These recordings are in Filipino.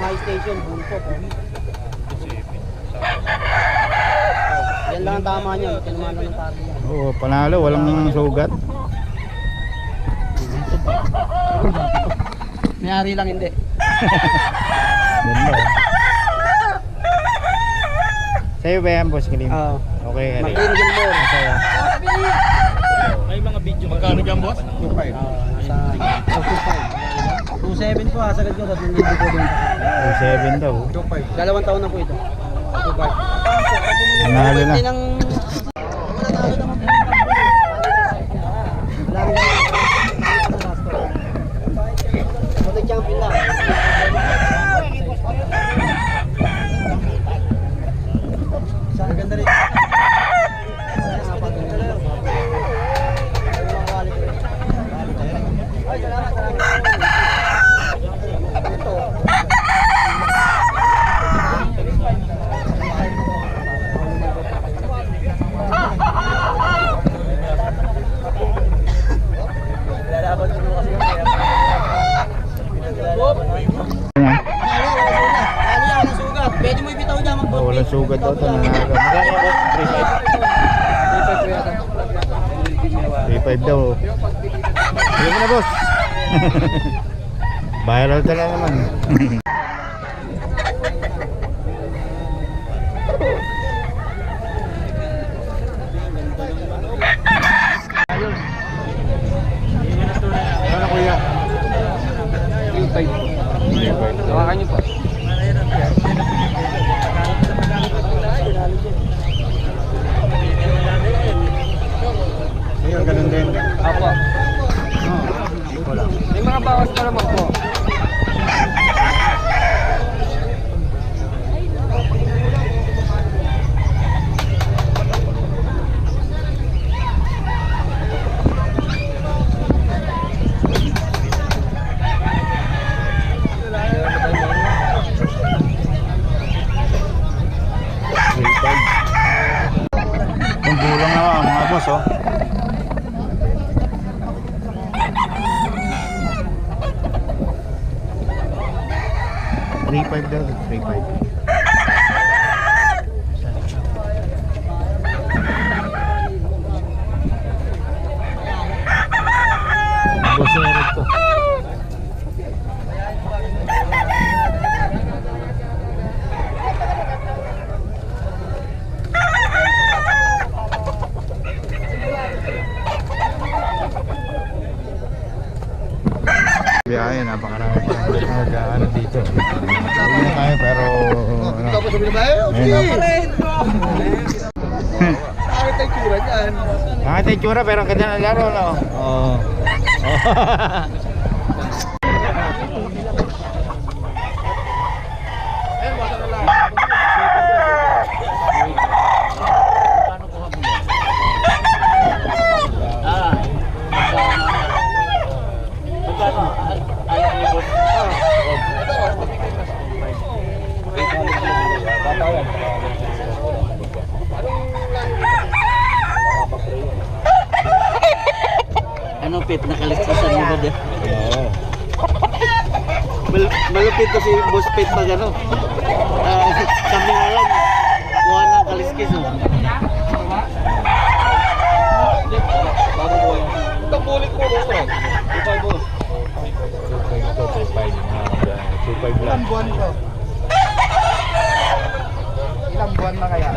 High station, bulpo po. Yan lang ang tama niya, kinumahan ng pari yan. Oo, panalo, walang sugat. May-ari lang hindi. Ganda. Sa'yo ba yan, Boss Kalim? Oo. Okay, Eric. Mag-in Gilmore. Masaya. May mga video. Magkano dyan, boss? 2.5. Sa 2.5. 2.7 po ha, sagad ko, 3,000 po din. 2.7 daw. 2.5. 2 taon na po ito. 2.5. Nanalo na. Champion lang. Ganda rin. Pwede mo ibitaw dyan mag-board. Walang sugat daw ito. Nanalo. Magkano ba? 3.5 daw. Alam mo na, boss. Viral ka na naman. Ano kuya? 3.5. Tawakan niyo po. Ayun, ganun din. Apo. May mga bawas pa naman po. Yung bulang na mga boss, oh. $3.5 daw, $3.5. Boss Eric to. Biyahe, napakarami pa nag-ano dito. Hindi na tayo pero ano. Tapos sabi na ba? Bakit ang tsura dyan? Bakit yung tsura pero ang ganda ng laro, no? Oo. malupit na kaliskisan mo din. Oo. Malupit to si Boss Pet pag ano. Kami na lang. Kuha ng kaliskis. Oh. Tabulit ko boss. 25 boss. 2.5 to, 2.5. 2.5 lang. Ilang buwan to? Ilang buwan na kaya?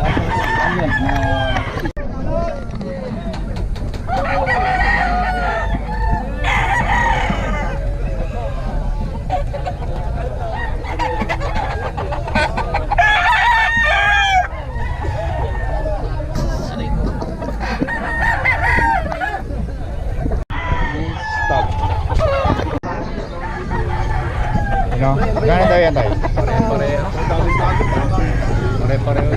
Stop. Ano? Magkano daw yan tayo? Pareho. Pare-pareho.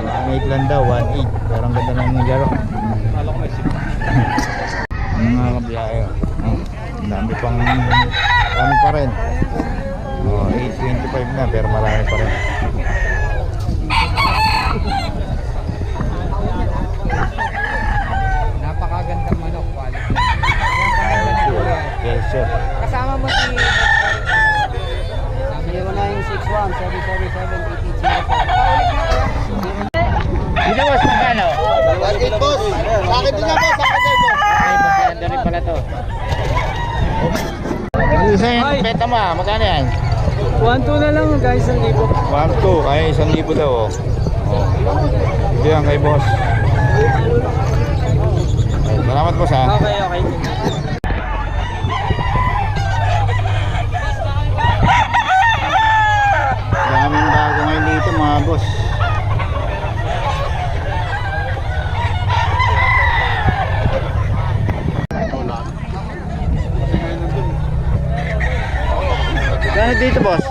Ang 8 lang daw, 1.8. Pero ang ganda ng laro. Kala ko may sip. Mga kabiyahe. Ang dami pang, marami pa rin. 8.25 na pero marami pa rin. Napakagandang manok, quality. Yan paganda ni Kuya. Yes sir. Kasama mo si... Sabi mo na yung 61-777-8804. Paulit na Kuya. Dito boss, magkano? Bakit boss? Bakit din boss? Bakit din boss? Ay, magkano rin pala to. Isa yung beta mo, magkano yan? 1-2 na lang guys, 1,000. 1.2, ay 1,000 daw oh. Ito yan kay boss. Ay, salamat boss ha. Okay, okay. Daming bago ngayon dito mga boss. Gano'n dito boss?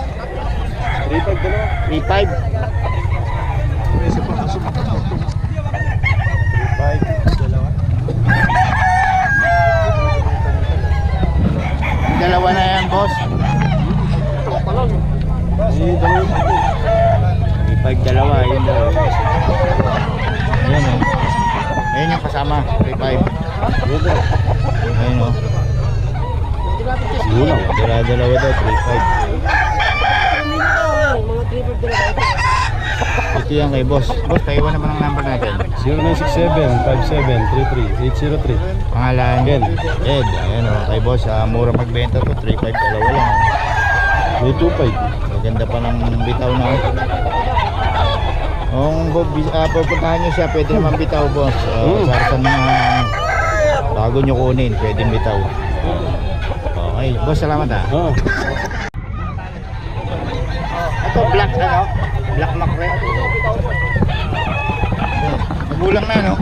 3.5 dalawa. 3.5. 3.5 Dalawa. Dalawa na yan boss. Dalawa. 3.5 dalawa, yun daw. Ayan o. Ayan yung kasama, 3.5. Ayan o. Dalawa daw, 3.5. Ito yan kay boss. Boss, paiwan naman ang number natin. 0967-57-333-803. Pangalan? Ed. Ed. Ayan o, kay boss. Mura magbenta to, 3.5 dalawa lang. May 2.5. Maganda pa ng bitaw na. Kung pupuntahan nyo siya, pwede naman bitaw boss. Para sa mga bago nyo kunin, pwede bitaw. Okay, boss, salamat ha. Oh. Ito, black ano? Black mackerel. Magulang na no?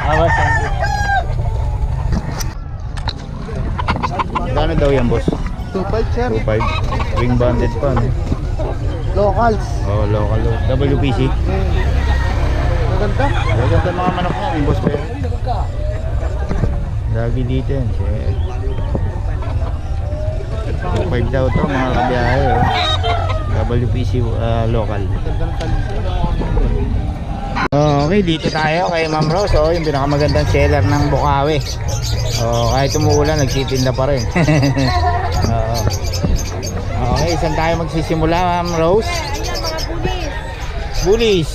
Awas, thank you. Gano daw yan boss? 2.5 sir. 2.5. Ring banded pa no? Locals. Oh, local. WPC. Maganda. Maganda mga manok niya, yung boss pero. Lagi dito yan. 2.5 daw to mga kabiyahe. WPC local. Okay, dito tayo kay Ma'am Rose. Yung pinakamagandang seller ng Bukawi. Kahit umuulan, nagtitinda pa rin. Okay, saan tayo magsisimula, Ma'am Rose? Ayan, mga bulis. Bulis.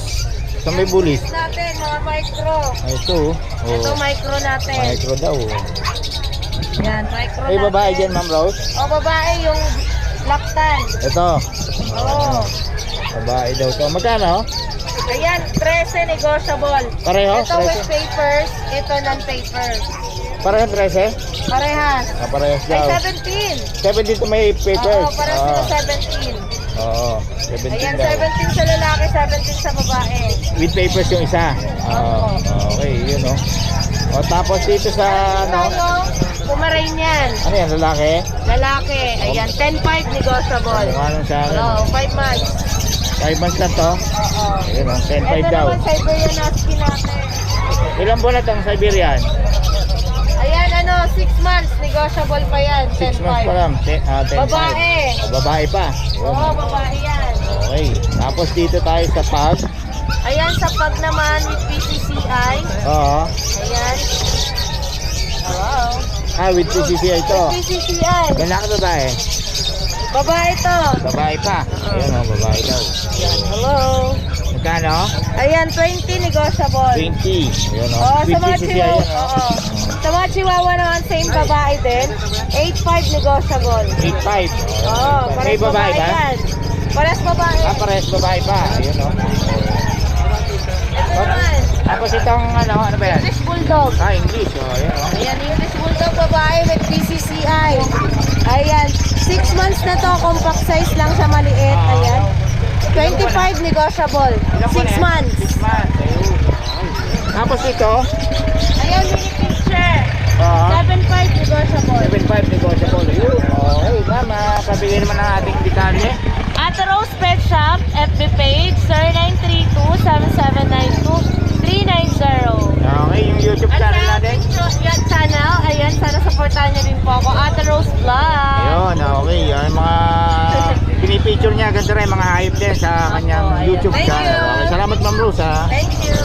Saan may bulis? Natin, mga micro. Ito. Ito, micro natin. Micro daw. Yan, micro May natin. babae dyan, Ma'am Rose? O, babae yung laktan. Ito. Oo. Babae daw to. Magkano? Ayan, 13 negotiable. Pareho? Ito with 13? papers, ito non-papers. Pareho 13? Parehas. Parehas Ay, daw. 17. 7 dito may papers. Oo, para sila 17. Oo. 17 Ayan, daw. 17 sa lalaki, 17 sa babae. With papers yung isa. Okay, yun o. Tapos dito sa ano? Pomeranian. Ano yan, lalaki? Lalaki. Ayan, 10-5 negotiable. Anong sa akin? Oo, 5 months. 5 months na to. Oo. Ayun o, 10.5 Ito daw. naman, Siberian Husky natin. Ilang buwan na itong Siberian? Ayan, 6 months. Negotiable pa yan. 6 months pa 10.5. lang. 10. Babae. Babae pa. Oo, babae yan. Okay. Tapos dito tayo sa pag. Ayan, sa pag naman with PCCI. Oo. Ayan. Wow. With PCCI ito. PCCI. Lalaki babae. Babae to. Babae pa. Ayun o, babae daw. Ayan, hello. Magkano? Ayan, 20 negotiable. 20. Ayun o. Oo, With sa mga PCCI chihuahua. yun o. Oo. Sa mga chihuahua naman, same babae din. 8.5 negotiable. 8.5. Oo, May parehas babae ba? yan. Parehas babae. Parehas babae pa. Ayun o. Ito naman, Tapos itong ano ba yan? English Bulldog. English. O, ayun o. Ayan, English Bulldog babae with PCCI. Ayan, 6 months na to, compact size lang siya maliit. Ayan, 25 negotiable. 6 months. 6 months. Ayun. Tapos ito, Ayan, mini picture. Oo. 7.5 negotiable. 7.5 negotiable. Ayun. Okay, mama. Pabigyan naman ng ating detalye. At Rose Pet Shop, FB page, 0932-7792-390. Okay, yung YouTube At channel sa natin. ating channel, ayan, sana supportahan niyo din po ako, Ate Rose Vlog. Ayun, okay. Yung mga pinipicture niya, ganito rin, mga hayop din sa kanyang Opo, ayun. YouTube Thank channel. you. Okay, salamat Ma'am Rose ha. Thank you.